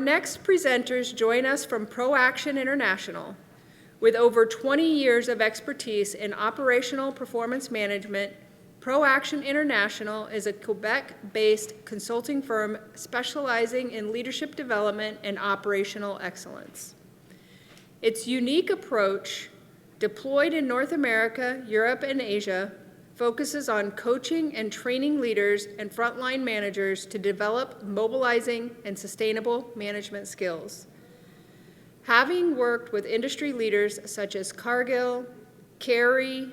next presenters join us from Proaction International. With over 20 years of expertise in operational performance management, Proaction International is a Quebec-based consulting firm specializing in leadership development and operational excellence. Its unique approach, deployed in North America, Europe, and Asia, focuses on coaching and training leaders and frontline managers to develop mobilizing and sustainable management skills. Having worked with industry leaders such as Cargill, Kerry,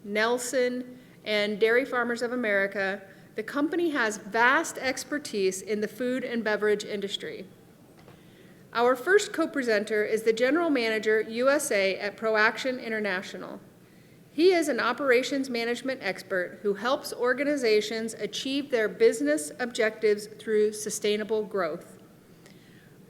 Nelson, and Dairy Farmers of America, the company has vast expertise in the food and beverage industry. Our first co-presenter is the General Manager, USA at Proaction International. He is an operations management expert who helps organizations achieve their business objectives through sustainable growth.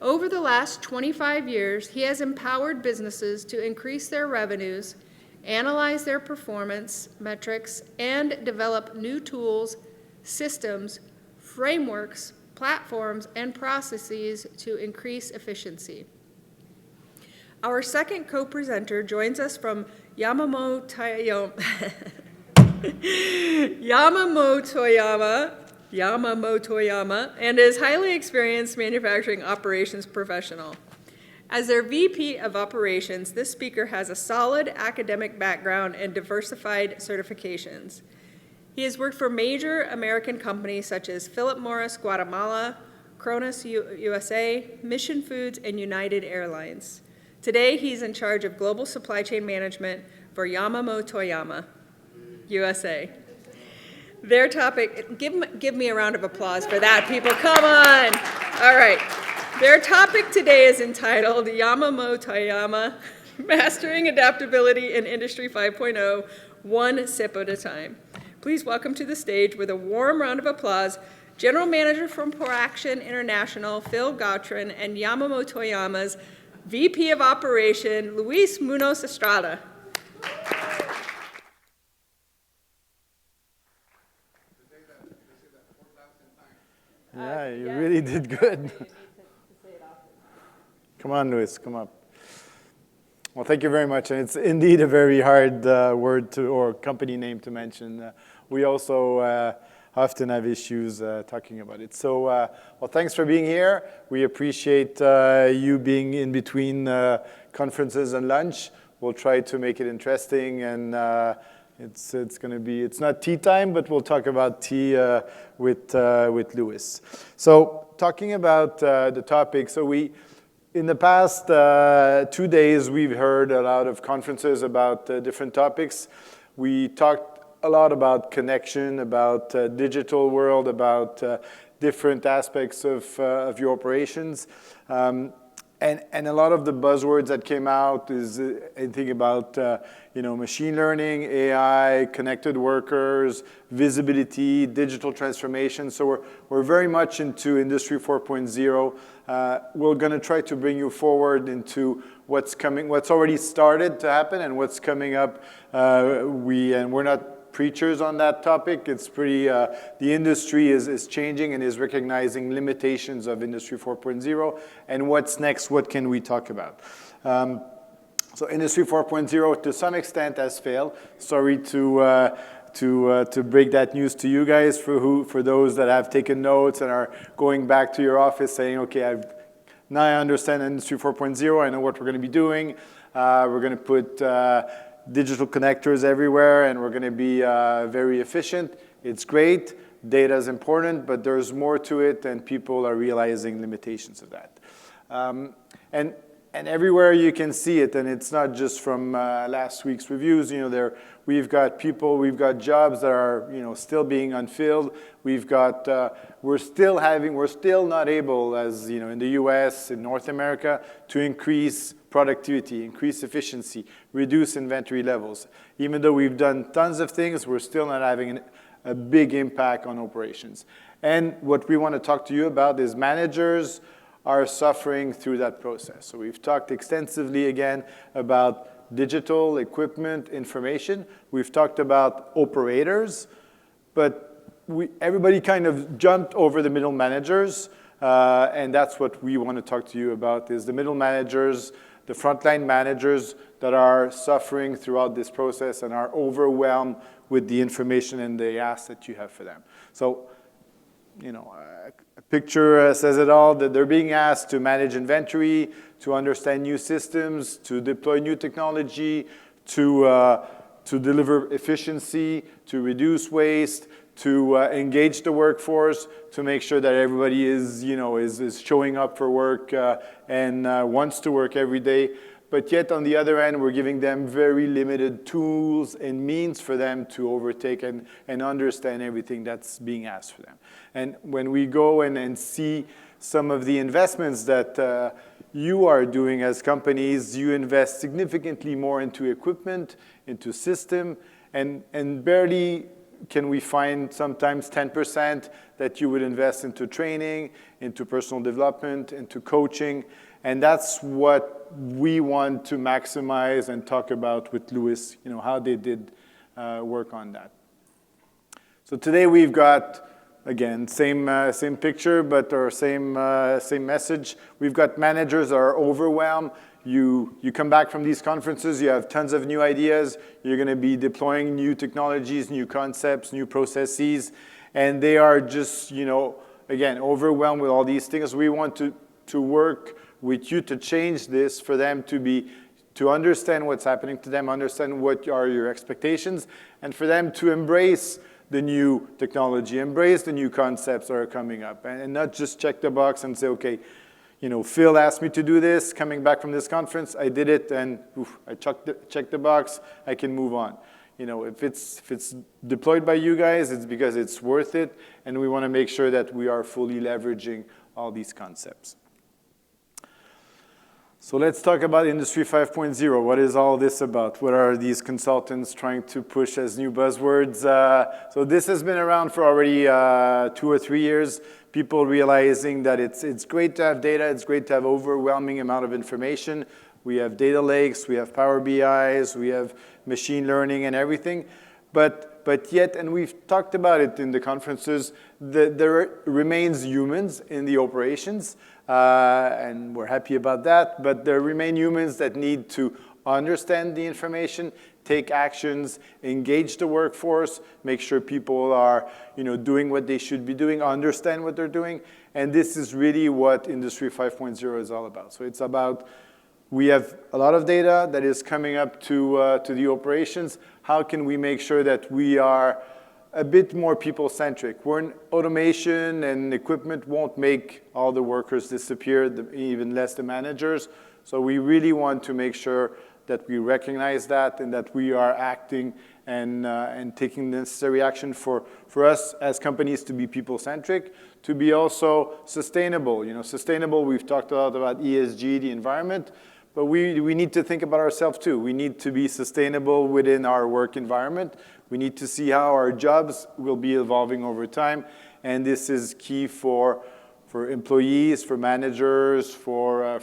Over the last 25 years, he has empowered businesses to increase their revenues, analyze their performance metrics, and develop new tools, systems, frameworks, platforms, and processes to increase efficiency. Our second co-presenter joins us from Yamamotoyama, and is highly experienced manufacturing operations professional. As their VP of Operations, this speaker has a solid academic background and diversified certifications. He has worked for major American companies such as Philip Morris Guatemala, Kronos USA, Mission Foods, and United Airlines. Today, he's in charge of global supply chain management for Yamamotoyama USA. Their topic, give me a round of applause for that, people, come on. All right. Their topic today is entitled Yamamotoyama, Mastering Adaptability in Industry 5.0, One Sip at a Time. Please welcome to the stage with a warm round of applause, General Manager from Proaction International, Phil Gautran, and Yamamotoyama's VP of Operation, Luis Munoz Estrada. Yeah, you really did good. Come on, Luis, come up. Well, thank you very much. And it's indeed a very hard word or company name to mention. We also often have issues talking about it. So, well, thanks for being here. We appreciate you being in between conferences and lunch. We'll try to make it interesting, and it's going to be, it's not tea time, but we'll talk about tea with Luis. So, talking about the topic, so in the past 2 days, we've heard a lot of conferences about different topics. We talked a lot about connection, about digital world, about different aspects of your operations. And a lot of the buzzwords that came out is anything about machine learning, AI, connected workers, visibility, digital transformation. So we're very much into Industry 4.0. We're going to try to bring you forward into what's coming, what's already started to happen, and what's coming up. We're not preachers on that topic. It's pretty, the industry is changing and is recognizing limitations of Industry 4.0, and what's next, what can we talk about? So Industry 4.0 to some extent has failed. Sorry to break that news to you guys, for those that have taken notes and are going back to your office saying, okay, now I understand Industry 4.0, I know what we're going to be doing. We're going to put digital connectors everywhere, and we're going to be very efficient. It's great. Data is important, but there's more to it, and people are realizing limitations of that. And everywhere you can see it, and it's not just from last week's reviews. We've got people, we've got jobs that are still being unfilled. We've got we're still not able, as in the U.S., in North America, to increase productivity, increase efficiency, reduce inventory levels. Even though we've done tons of things, we're still not having a big impact on operations. And what we want to talk to you about is managers are suffering through that process. So we've talked extensively again about digital equipment, information. We've talked about operators, but everybody kind of jumped over the middle managers. And that's what we want to talk to you about, is the middle managers, the frontline managers that are suffering throughout this process and are overwhelmed with the information and the asks that you have for them. So, a picture says it all, that they're being asked to manage inventory, to understand new systems, to deploy new technology, to deliver efficiency, to reduce waste, to engage the workforce, to make sure that everybody is showing up for work and wants to work every day. But yet, on the other end, we're giving them very limited tools and means for them to overtake and understand everything that's being asked for them. And when we go and see some of the investments that you are doing as companies, you invest significantly more into equipment, into system, and barely can we find sometimes 10% that you would invest into training, into personal development, into coaching. And that's what we want to maximize and talk about with Louis, how they did work on that. So today we've got, again, same picture, but our same message. We've got managers that are overwhelmed. You come back from these conferences, you have tons of new ideas. You're going to be deploying new technologies, new concepts, new processes, and they are just, again, overwhelmed with all these things. We want to work with you to change this for them to understand what's happening to them, understand what are your expectations, and for them to embrace the new technology, embrace the new concepts that are coming up, and not just check the box and say, okay, Phil asked me to do this, coming back from this conference, I did it, and I checked the box, I can move on. If it's deployed by you guys, it's because it's worth it, and we want to make sure that we are fully leveraging all these concepts. So let's talk about Industry 5.0. What is all this about? What are these consultants trying to push as new buzzwords? So this has been around for already 2 or 3 years. People realizing that it's great to have data, it's great to have overwhelming amount of information. We have data lakes, we have Power BIs, we have machine learning and everything. But yet, and we've talked about it in the conferences, there remains humans in the operations, and we're happy about that, but there remain humans that need to understand the information, take actions, engage the workforce, make sure people are doing what they should be doing, understand what they're doing, and this is really what Industry 5.0 is all about. So it's about, we have a lot of data that is coming up to the operations. How can we make sure that we are a bit more people-centric? Automation and equipment won't make all the workers disappear, even less the managers. So we really want to make sure that we recognize that and that we are acting and taking the necessary action for us as companies to be people-centric, to be also sustainable. Sustainable, we've talked a lot about ESG, the environment, but we need to think about ourselves too. We need to be sustainable within our work environment. We need to see how our jobs will be evolving over time, and this is key for employees, for managers, for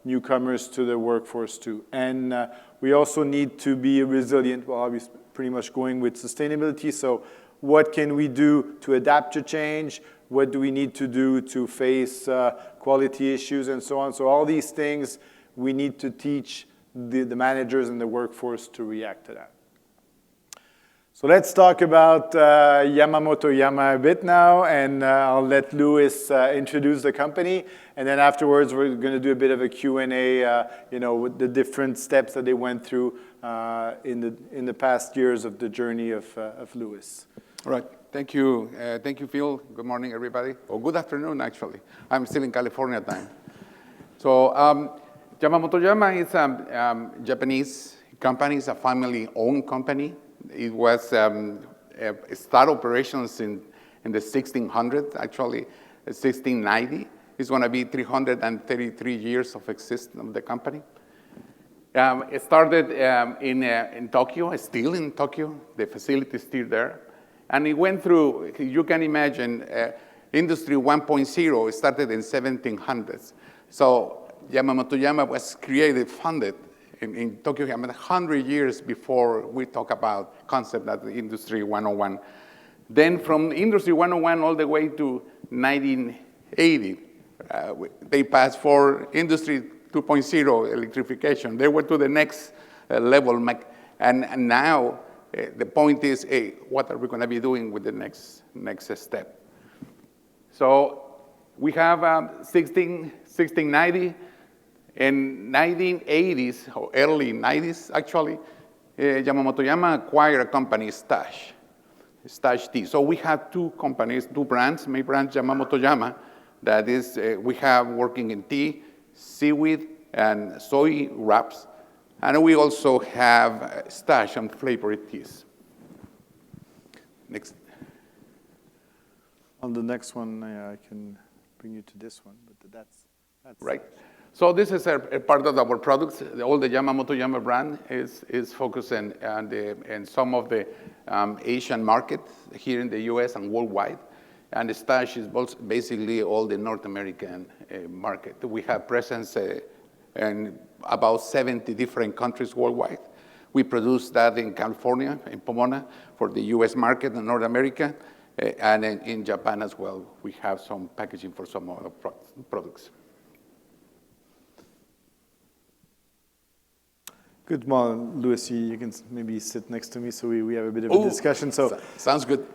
newcomers to the workforce too. And we also need to be resilient. Well, obviously, pretty much going with sustainability. So what can we do to adapt to change? What do we need to do to face quality issues and so on? So all these things, we need to teach the managers and the workforce to react to that. So let's talk about Yamamotoyama a bit now, and I'll let Louis introduce the company, and then afterwards we're going to do a bit of a Q&A, with the different steps that they went through in the past years of the journey of Louis. All right. Thank you, Phil. Good morning, everybody. Or good afternoon, actually. I'm still in California time. So Yamamotoyama is a Japanese company. It's a family-owned company. It was start operations in the 1600s, actually, 1690. It's going to be 333 years of existence of the company. It started in Tokyo, still in Tokyo. The facility is still there. And it went through, you can imagine, Industry 1.0 started in 1700s. So Yamamotoyama was funded in Tokyo 100 years before we talk about concept of Industry 101. Then from Industry 101 all the way to 1980, they passed for Industry 2.0 electrification. They went to the next level, and now the point is, hey, what are we going to be doing with the next step? So we have 1690. In 1980s, or early 90s, actually, Yamamotoyama acquired a company, Stash Tea. So we have two companies, two brands, main brand Yamamotoyama, that is, we have working in tea, seaweed, and soy wraps. And we also have Stash and flavored teas. Next. On the next one, I can bring you to this one, but that's right. So this is a part of our products. All the Yamamotoyama brand is focused in some of the Asian markets here in the US and worldwide. And the Stash is basically all the North American market. We have presence in about 70 different countries worldwide. We produce that in California, in Pomona, for the US market in North America, and in Japan as well. We have some packaging for some other products. good. Well, Luis, you can maybe sit next to me so we have a bit of a discussion. So sounds good.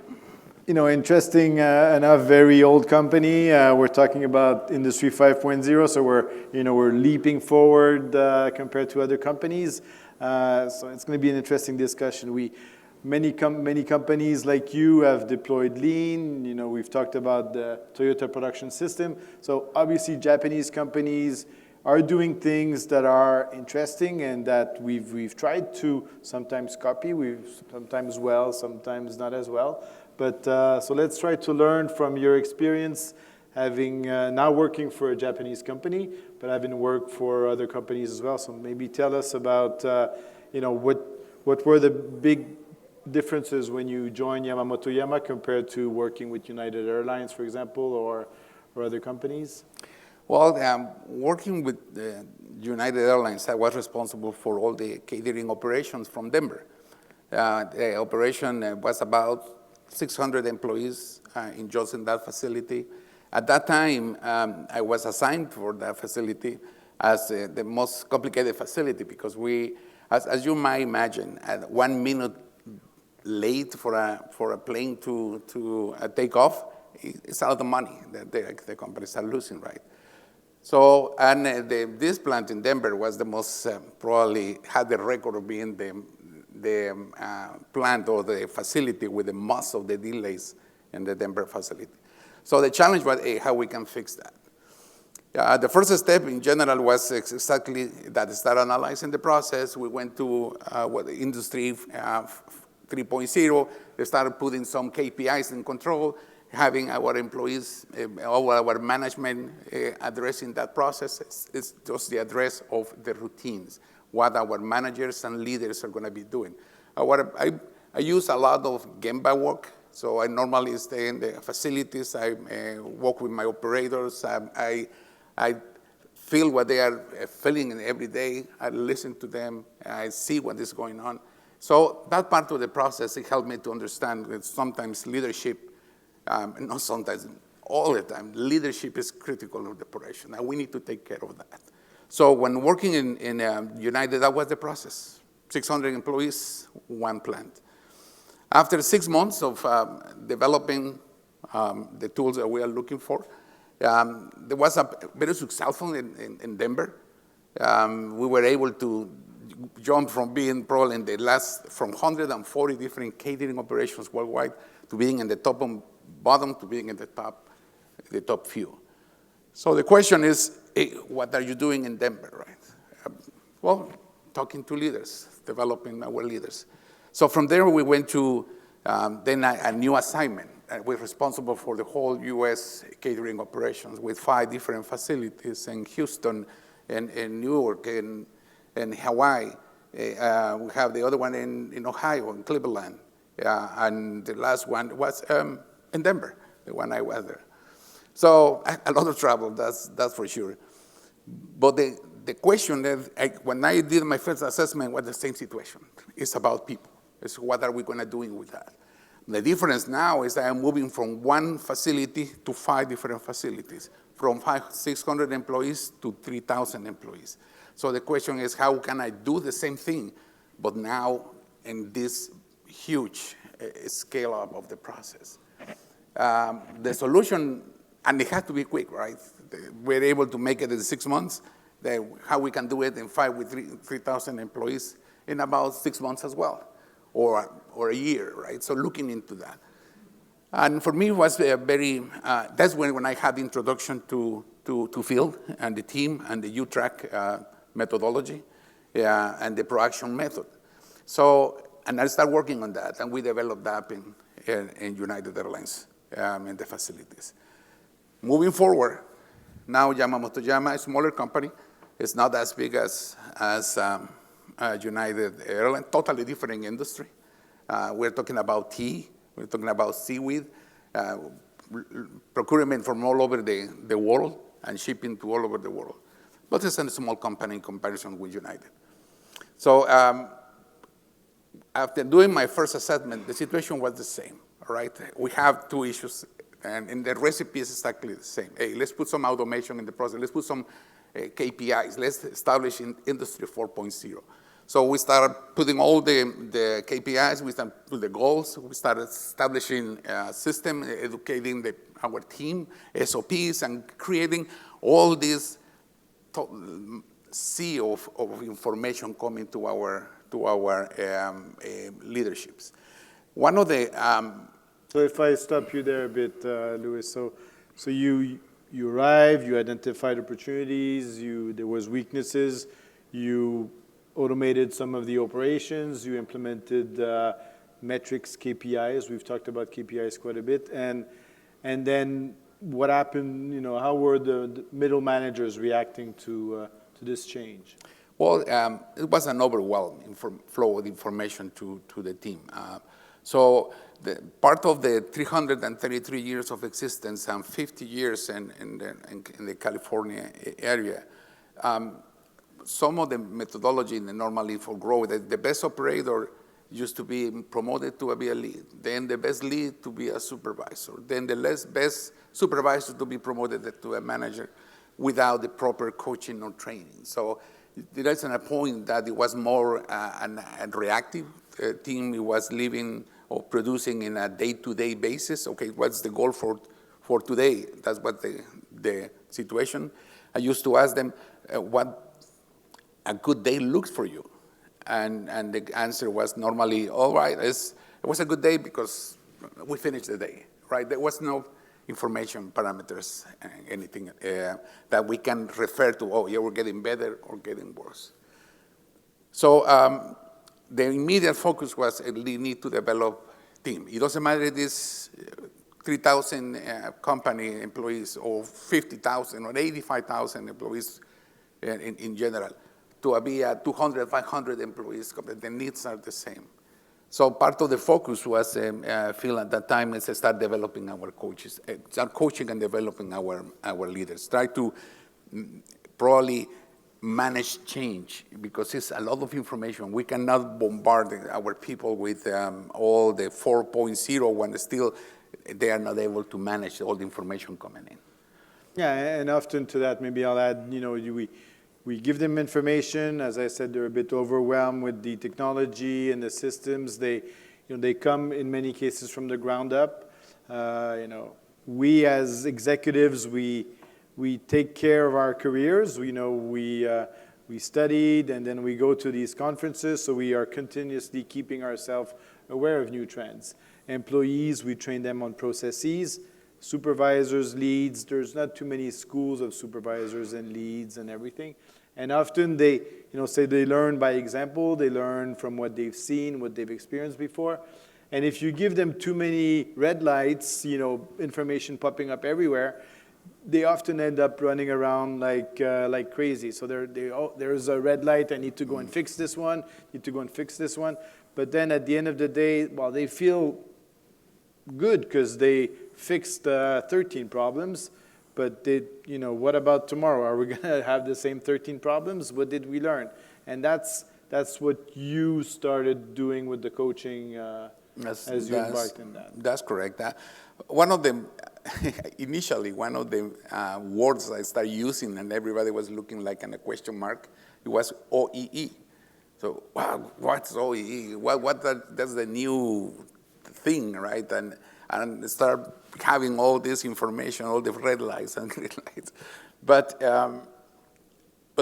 You know, interesting enough, very old company. We're talking about Industry 5.0, so we're leaping forward compared to other companies. So it's going to be an interesting discussion. Many companies like you have deployed Lean. You know, we've talked about the Toyota production system. So obviously, Japanese companies are doing things that are interesting and that we've tried to sometimes copy. Sometimes well, sometimes not as well. But so let's try to learn from your experience, having now working for a Japanese company, but having worked for other companies as well. So maybe tell us about, what were the big differences when you joined Yamamotoyama compared to working with United Airlines, for example, or other companies? Well, working with United Airlines, I was responsible for all the catering operations from Denver. The operation was about 600 employees in just in that facility. At that time, I was assigned for that facility as the most complicated facility because as you might imagine, at 1 minute late for a plane to take off, it's a lot of money that the companies are losing, right? So, and this plant in Denver was the most, probably had the record of being the plant or the facility with the most of the delays in the Denver facility. So the challenge was how we can fix that. The first step in general was exactly that, start analyzing the process. We went to Industry 3.0. They started putting some KPIs in control, having our employees, our management addressing that process. It's just the address of the routines, what our managers and leaders are going to be doing. I use a lot of Gemba work, so I normally stay in the facilities. I work with my operators. I feel what they are feeling every day. I listen to them. I see what is going on. So that part of the process, it helped me to understand that sometimes leadership, not sometimes, all the time, leadership is critical of the operation, and we need to take care of that. So when working in United, that was the process. 600 employees, one plant. After 6 months of developing the tools that we are looking for, there was a very successful in Denver. We were able to jump from being probably in the from 140 different catering operations worldwide to being in the top and bottom to being in the top few. So the question is, what are you doing in Denver, right? Well, talking to leaders, developing our leaders. So from there, we went to then a new assignment. We're responsible for the whole U.S. catering operations with 5 different facilities in Houston, in New York, in Hawaii. We have the other one in Ohio, in Cleveland. And the last one was in Denver, the one I was there. So a lot of travel, that's for sure. But the question that when I did my first assessment was the same situation. It's about people. It's what are we going to do with that? The difference now is that I'm moving from one facility to 5 different facilities, from 600 employees to 3,000 employees. So the question is, how can I do the same thing, but now in this huge scale up of the process? The solution, and it has to be quick, right? We're able to make it in 6 months. How we can do it in 5 with 3,000 employees in about 6 months as well, or a year, right? So looking into that. And for me, it was very, that's when I had the introduction to field and the team and the U-track methodology and the Proaction method. So, and I started working on that, and we developed that in United Airlines in the facilities. Moving forward, now Yamamotoyama, a smaller company, is not as big as United Airlines, totally different industry. We're talking about tea, we're talking about seaweed, procurement from all over the world and shipping to all over the world. But it's a small company in comparison with United. So after doing my first assessment, the situation was the same, all right? We have 2 issues, and the recipe is exactly the same. Hey, let's put some automation in the process. Let's put some KPIs. Let's establish Industry 4.0. So we started putting all the KPIs, we started putting the goals, we started establishing a system, educating our team, SOPs, and creating all this sea of information coming to our leaderships. One of the So if I stop you there a bit, Luis, so you arrived, you identified opportunities, there was weaknesses, you automated some of the operations, you implemented metrics, KPIs. We've talked about KPIs quite a bit, and then what happened? You know, how were the middle managers reacting to this change? Well, it was an overwhelming flow of information to the team. So part of the 333 years of existence and 50 years in the California area, some of the methodology normally for growth, the best operator used to be promoted to be a lead, then the best lead to be a supervisor, then the best supervisor to be promoted to a manager without the proper coaching or training. So there is a point that it was more a reactive team. It was living or producing in a day-to-day basis. Okay, what's the goal for today? That's what the situation. I used to ask them what a good day looks for you. And the answer was normally, all right, it was a good day because we finished the day, right? There was no information parameters, anything that we can refer to, oh, yeah, we're getting better or getting worse. So the immediate focus was we need to develop team. It doesn't matter if it's 3,000 company employees or 50,000 or 85,000 employees in general. To be at 200, 500 employees, the needs are the same. So part of the focus was, Phil, at that time, is to start developing our coaches, start coaching and developing our leaders. Try to probably manage change because it's a lot of information. We cannot bombard our people with all the 4.0 when still they are not able to manage all the information coming in. Yeah, and often to that, maybe I'll add, we give them information. As I said, they're a bit overwhelmed with the technology and the systems. They come in many cases from the ground up. We as executives, we take care of our careers. We studied and then we go to these conferences. So we are continuously keeping ourselves aware of new trends. Employees, we train them on processes. Supervisors, leads, there's not too many schools of supervisors and leads and everything. And often they, say they learn by example, they learn from what they've seen, what they've experienced before. And if you give them too many red lights, information popping up everywhere, they often end up running around like crazy. So there's a red light, I need to go and fix this one, But then at the end of the day, well, they feel good because they fixed 13 problems, but what about tomorrow? Are we going to have the same 13 problems? What did we learn? And that's that's what you started doing with the coaching as you embarked in that. That's correct. One of the, initially, one of the words I started using and everybody was looking like in a question mark, it was OEE. So, wow, what's OEE? That's the new thing, right? And start having all this information, all the red lights and green lights. But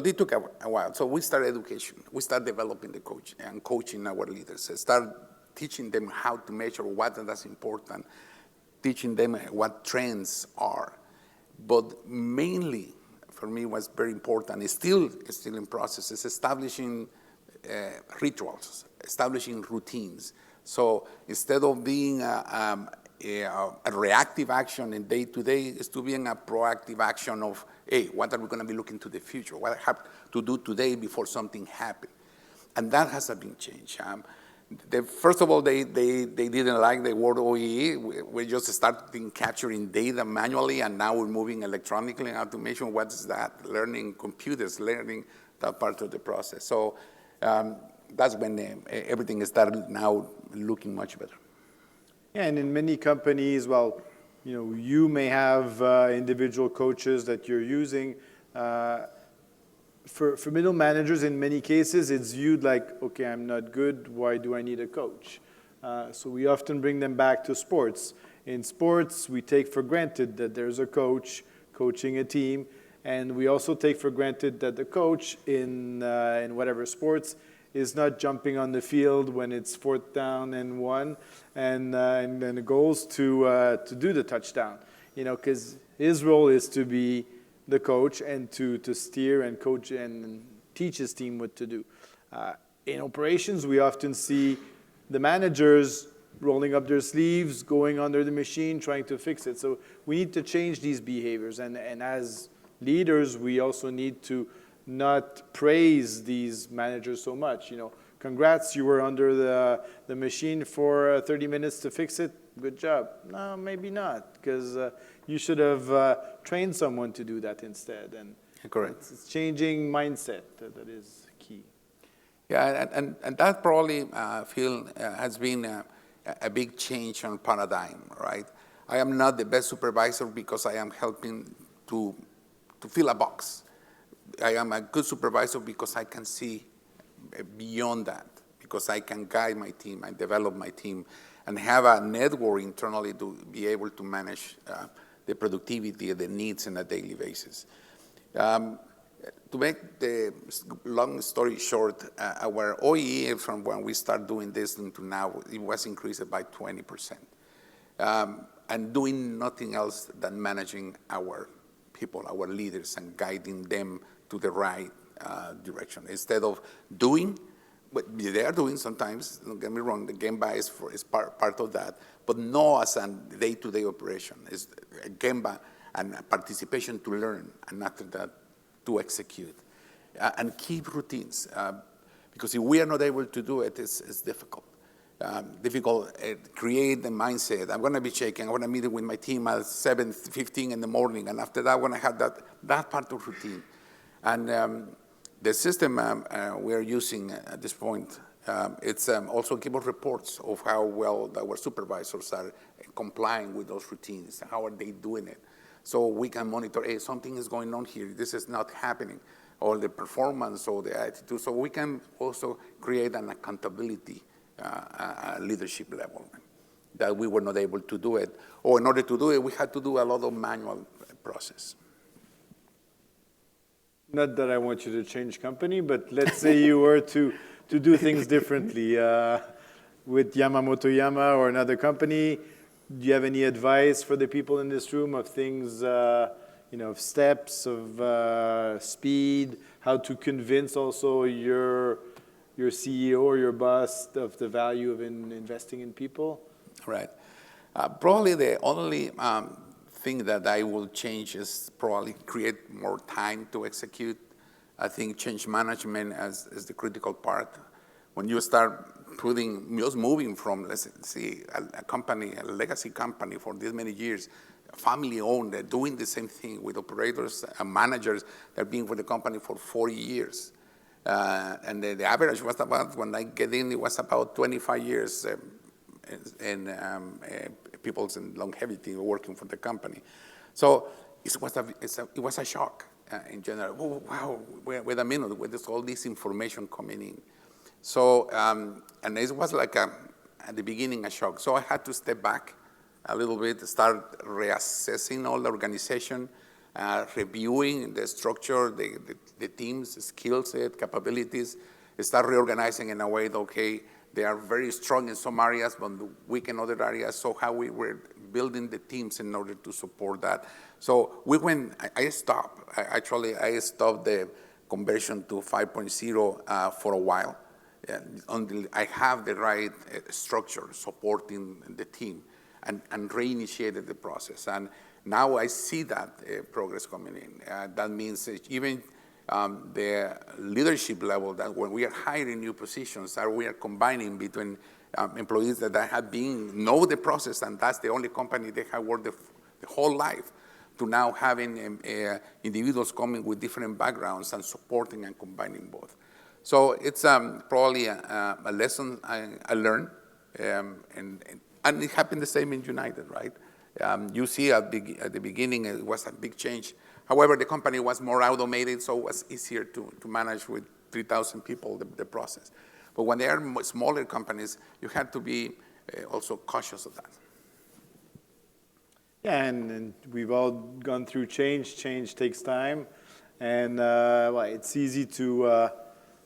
it took a while. So we started education. We started developing the coach and coaching our leaders. Start teaching them how to measure what that's important, teaching them what trends are. But mainly, for me, what's very important is still in process, is establishing rituals, establishing routines. So instead of being a reactive action in day-to-day, is to be in a proactive action of, hey, what are we going to be looking to the future? What I have to do today before something happens? And that has been changed. First of all, they didn't like the word OEE. We just started capturing data manually, and now we're moving electronically and automation. What is that? Learning computers, learning that part of the process. So that's when everything started now looking much better. Yeah, and in many companies, well, you may have individual coaches that you're using. For middle managers, in many cases, it's viewed like, okay, I'm not good, why do I need a coach? So we often bring them back to sports. In sports, we take for granted that there's a coach coaching a team, and we also take for granted that the coach in whatever sports is not jumping on the field when it's 4th down and 1, and then the goals to do the touchdown. Because his role is to be the coach and to steer and coach and teach his team what to do. In operations, we often see the managers rolling up their sleeves, going under the machine, trying to fix it. So we need to change these behaviors. And as leaders, we also need to not praise these managers so much. Congrats, you were under the machine for 30 minutes to fix it. Good job. No, maybe not, because you should have trained someone to do that instead. And correct. It's changing mindset that is key. Yeah, and that probably Phil has been a big change on paradigm, right? I am not the best supervisor because I am helping to fill a box. I am a good supervisor because I can see beyond that, because I can guide my team and develop my team and have a network internally to be able to manage the productivity, the needs on a daily basis. To make the long story short, our OEE from when we start doing this to now, it was increased by 20%. And doing nothing else than managing our people, our leaders, and guiding them to the right direction. Instead of doing, what they are doing sometimes, don't get me wrong, the Gemba is part of that, but no as a day-to-day operation. It's a Gemba and a participation to learn, and after that, to execute. And keep routines, because if we are not able to do it, it's difficult. Create the mindset. I'm going to be checking. I'm going to meet with my team at 7:15 in the morning, and after that, I want to have that part of routine. And the system we are using at this point, it's also give us reports of how well our supervisors are complying with those routines. How are they doing it? So we can monitor, hey, something is going on here. This is not happening, or the performance or the attitude. So we can also create an accountability leadership level that we were not able to do it. Or in order to do it, we had to do a lot of manual process. Not that I want you to change company, but let's say you were to do things differently with Yamamotoyama or another company. Do you have any advice for the people in this room of things, of steps, of speed, how to convince also your CEO or your boss of the value of investing in people? Right. Probably the only thing that I will change is probably create more time to execute. I think change management is the critical part. When you start just moving from, let's say, a company, a legacy company for this many years, family-owned, they're doing the same thing with operators and managers that have been with the company for 40 years. And the average was about, when I get in, it was about 25 years in people's in longevity working for the company. So it was a shock in general. Oh, wow, wait a minute, with all this information coming in. So, and it was like at the beginning a shock. So I had to step back a little bit, start reassessing all the organization, reviewing the structure, the teams, skill set, capabilities, start reorganizing in a way that, okay, they are very strong in some areas, but weak in other areas, so how we were building the teams in order to support that. So I stopped the conversion to 5.0 for a while, until I have the right structure supporting the team, and reinitiated the process. And now I see that progress coming in. That means even the leadership level, that when we are hiring new positions, we are combining between employees that have know the process, and that's the only company they have worked the whole life, to now having individuals coming with different backgrounds and supporting and combining both. So it's probably a lesson I learned, and it happened the same in United, right? You see at the beginning it was a big change. However, the company was more automated, so it was easier to manage with 3,000 people, the process. But when they are smaller companies, you have to be also cautious of that. Yeah, and we've all gone through change. Change takes time, and well, it's easy to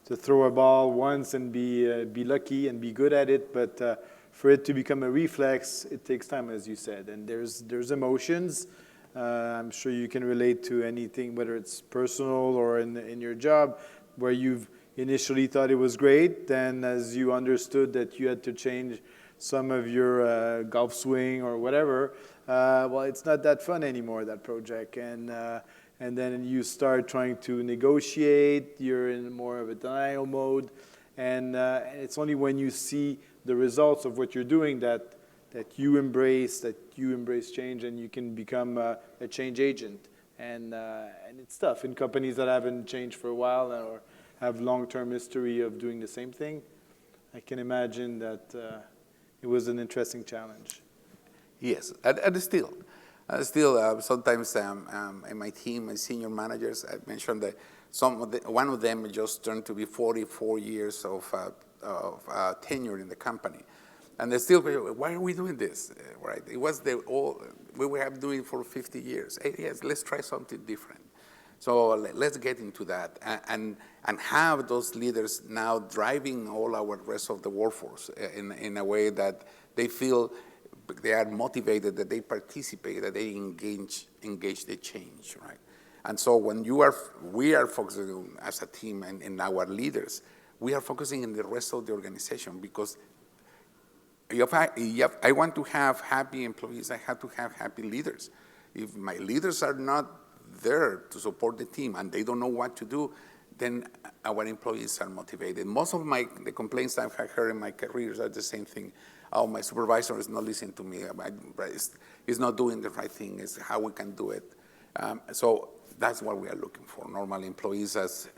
throw a ball once and be lucky and be good at it, but for it to become a reflex, it takes time, as you said. And there's emotions. I'm sure you can relate to anything, whether it's personal or in your job, where you've initially thought it was great. Then as you understood that you had to change some of your golf swing or whatever, well, it's not that fun anymore, that project. And then you start trying to negotiate. You're in more of a denial mode. And it's only when you see the results of what you're doing that you embrace change, and you can become a change agent. And it's tough in companies that haven't changed for a while or have long-term history of doing the same thing. I can imagine that it was an interesting challenge. Yes, and still, sometimes in my team, my senior managers, I mentioned that one of them just turned to be 44 years of tenure in the company. And they still, why are we doing this? Right? It was we were doing for 50 years. Hey, yes, let's try something different. So let's get into that and have those leaders now driving all our rest of the workforce in a way that they feel they are motivated, that they participate, that they engage the change, right? And so when we are focusing as a team and our leaders, we are focusing in the rest of the organization, because if I want to have happy employees, I have to have happy leaders. If my leaders are not there to support the team and they don't know what to do, then our employees are motivated. Most of the complaints I've heard in my career are the same thing. Oh, my supervisor is not listening to me. He's not doing the right thing. It's how we can do it. So that's what we are looking for. Normally, employees, as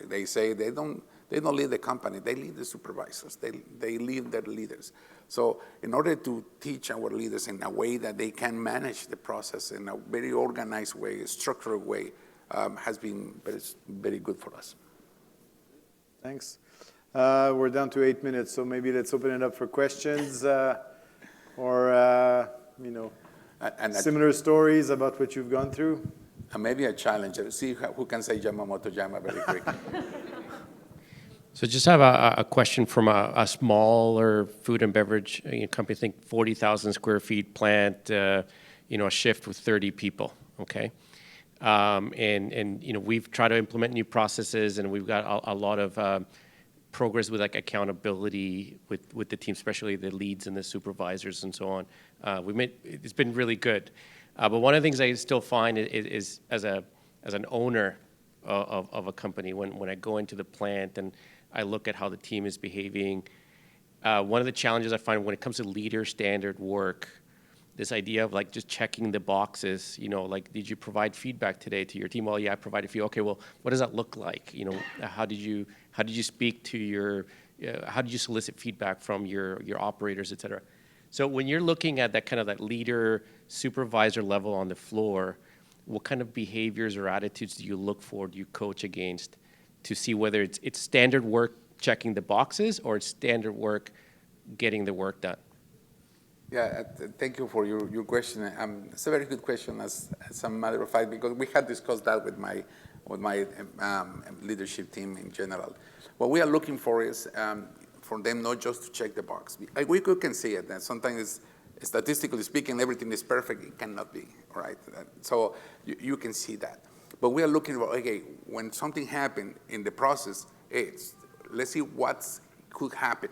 they say, they don't lead the company. They lead the supervisors. They lead their leaders. So in order to teach our leaders in a way that they can manage the process in a very organized way, a structured way, has been very, very good for us. Thanks. We're down to 8 minutes, so maybe let's open it up for questions or similar stories about what you've gone through. And maybe a challenge. See who can say Yamamotoyama very quickly. So just have a question from a smaller food and beverage company. Think 40,000 square feet plant, a shift with 30 people. Okay, and we've tried to implement new processes, and we've got a lot of progress with like accountability with the team, especially the leads and the supervisors and so on. It's been really good, but one of the things I still find is as an owner of a company, when I go into the plant and I look at how the team is behaving, one of the challenges I find when it comes to leader standard work, this idea of like just checking the boxes, like, did you provide feedback today to your team? Well, yeah, I provided feedback. Okay, well, what does that look like? How How did you speak to how did you solicit feedback from your operators, et cetera? So when you're looking at that kind of that leader, supervisor level on the floor, what kind of behaviors or attitudes do you look for, do you coach against to see whether it's standard work checking the boxes or it's standard work getting the work done? Yeah, thank you for your question. It's a very good question, as a matter of fact, because we had discussed that with my leadership team in general. What we are looking for is for them not just to check the box. We can see it, and sometimes, statistically speaking, everything is perfect. It cannot be, right? So you can see that. But we are looking for, okay, when something happened in the process, let's see what could happen.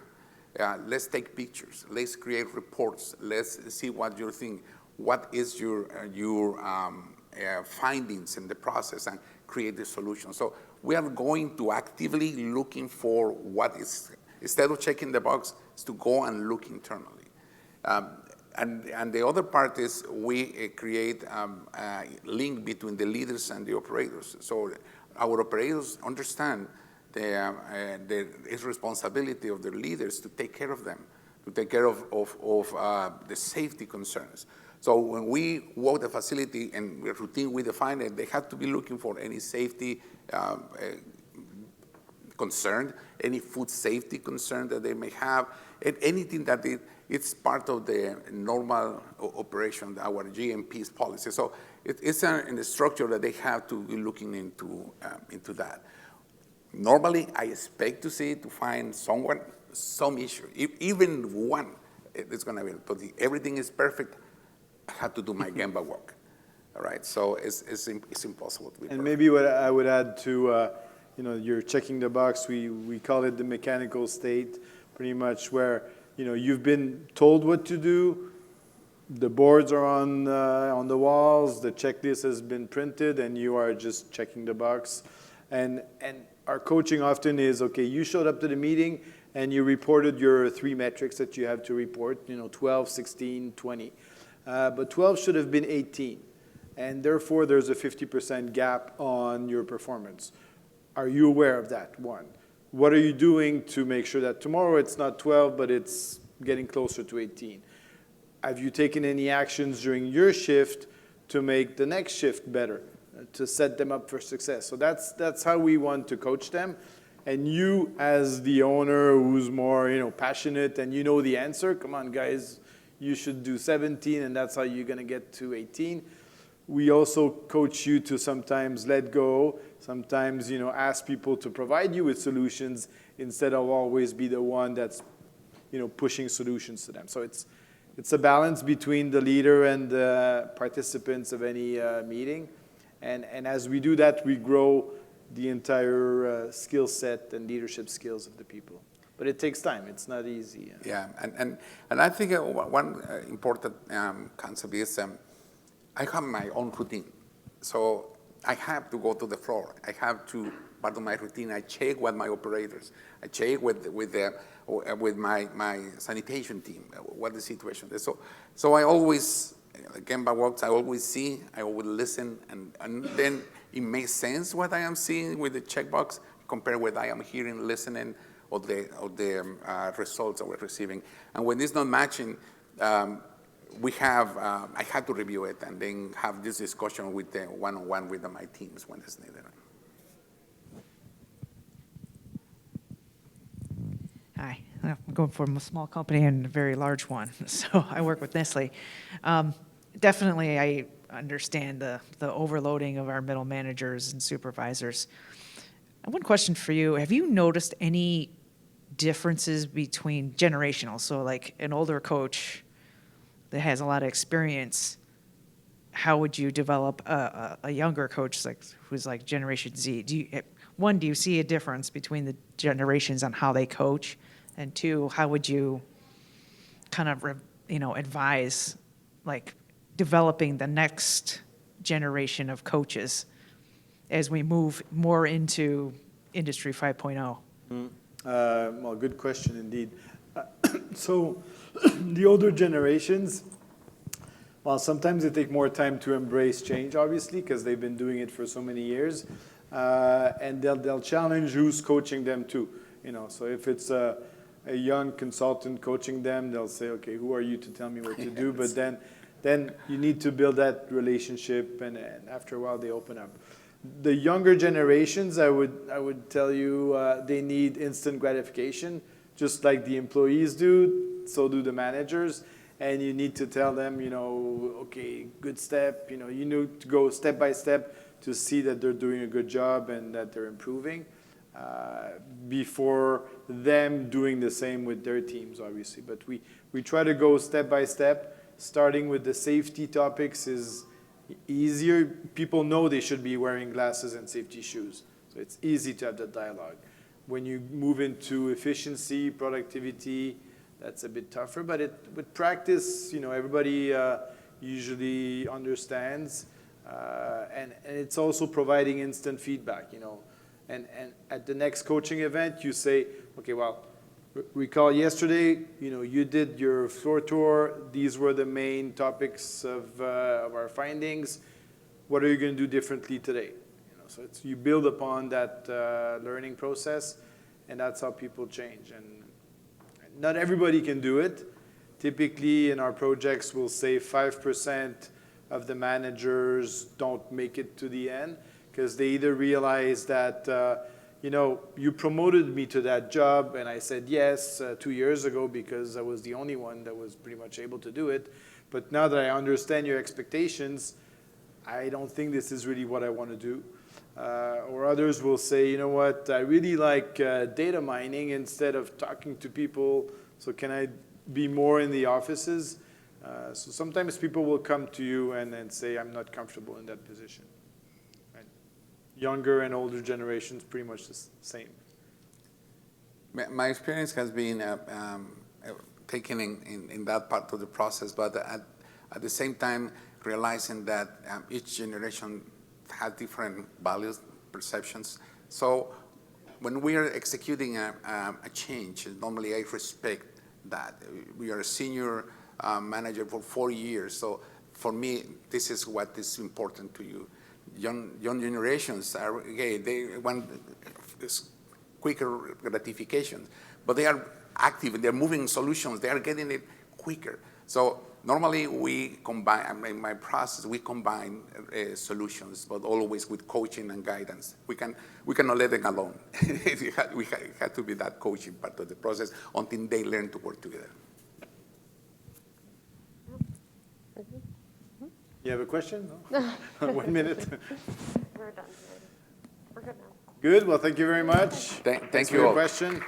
Let's take pictures. Let's create reports. Let's see what you're thinking. What is your findings in the process, and create the solution. So we are going to actively looking for what is, instead of checking the box, is to go and look internally. And the other part is we create a link between the leaders and the operators. So our operators understand it's responsibility of the leaders to take care of them, to take care of the safety concerns. So when we walk the facility and the routine we define it, they have to be looking for any safety concern, any food safety concern that they may have, and anything that it's part of the normal operation, our GMP's policy. So it's in the structure that they have to be looking into that. Normally, I expect to find some issue, even one, it's going to be, but everything is perfect. I have to do my Gemba work, all right? So it's impossible to be perfect. And maybe what I would add to, you're checking the box, we call it the mechanical state, pretty much where, you've been told what to do, the boards are on the walls, the checklist has been printed, and you are just checking the box. And our coaching often is, okay, you showed up to the meeting and you reported your 3 metrics that you have to report, 12, 16, 20. But 12 should have been 18. And therefore, there's a 50% gap on your performance. Are you aware of that? One. What are you doing to make sure that tomorrow it's not 12, but it's getting closer to 18? Have you taken any actions during your shift to make the next shift better, to set them up for success? So that's how we want to coach them. And you, as the owner who's more passionate and you know the answer, come on, guys, you should do 17, and that's how you're going to get to 18. We also coach you to sometimes let go, sometimes ask people to provide you with solutions instead of always be the one that's pushing solutions to them. So it's a balance between the leader and the participants of any meeting. And as we do that, we grow the entire skill set and leadership skills of the people. But it takes time. It's not easy. Yeah, and I think one important concept is I have my own routine. So I have to go to the floor. I have to, part of my routine, I check with my operators. I check with my sanitation team, what the situation is. So I always, Gemba works, I always see, I always listen, and then it makes sense what I am seeing with the checkbox compared with what I am hearing, listening, or the results that we're receiving. And when it's not matching, I have to review it and then have this discussion with the one-on-one with my teams when it's needed. Hi, I'm going from a small company and a very large one, so I work with Nestle. Definitely, I understand the overloading of our middle managers and supervisors. One question for you, have you noticed any differences between generational? So like an older coach that has a lot of experience, how would you develop a younger coach who's like Generation Z? Do you see a difference between the generations on how they coach? And 2, how would you kind of advise like developing the next generation of coaches as we move more into Industry 5.0? Well, good question indeed. So the older generations, well, sometimes they take more time to embrace change, obviously, because they've been doing it for so many years. and they'll challenge who's coaching them too. You know, so if it's a young consultant coaching them, they'll say, okay, who are you to tell me what to do? But then you need to build that relationship, and after a while they open up. The younger generations, I would tell you, they need instant gratification, just like the employees do, so do the managers. And you need to tell them, you know, okay, good step, you know, you need to go step by step to see that they're doing a good job and that they're improving, before them doing the same with their teams, obviously. But we try to go step by step. Starting with the safety topics is easier. People know they should be wearing glasses and safety shoes, so it's easy to have that dialogue. When you move into efficiency, productivity, that's a bit tougher, but with practice, you know, everybody usually understands, and it's also providing instant feedback, you know. And at the next coaching event, you say, okay, well, recall yesterday, you know, you did your floor tour. These were the main topics of our findings. What are you going to do differently today? You know, so you build upon that learning process, and that's how people change. And not everybody can do it. Typically, in our projects, we'll say 5% of the managers don't make it to the end because they either realize that, you know, you promoted me to that job and I said yes 2 years ago because I was the only one that was pretty much able to do it. But now that I understand your expectations, I don't think this is really what I want to do. Or others will say, you know what, I really like data mining instead of talking to people, so can I be more in the offices? So sometimes people will come to you and say, I'm not comfortable in that position. Right? Younger and older generations, pretty much the same. My experience has been taken in that part of the process, but at the same time, realizing that each generation has different values, perceptions. So when we are executing a change, normally I respect that. We are a senior manager for 4 years, so for me, this is what is important to you. Young generations are, okay, they want quicker gratification, but they are active, they're moving solutions, they are getting it quicker. So normally we combine, in my process, we combine solutions, but always with coaching and guidance. We cannot let them alone. We have to be that coaching part of the process until they learn to work together. You have a question? No? 1 minute. We're done. We're good now. Good. Well, thank you very much. Thank Thanks you for your all. question.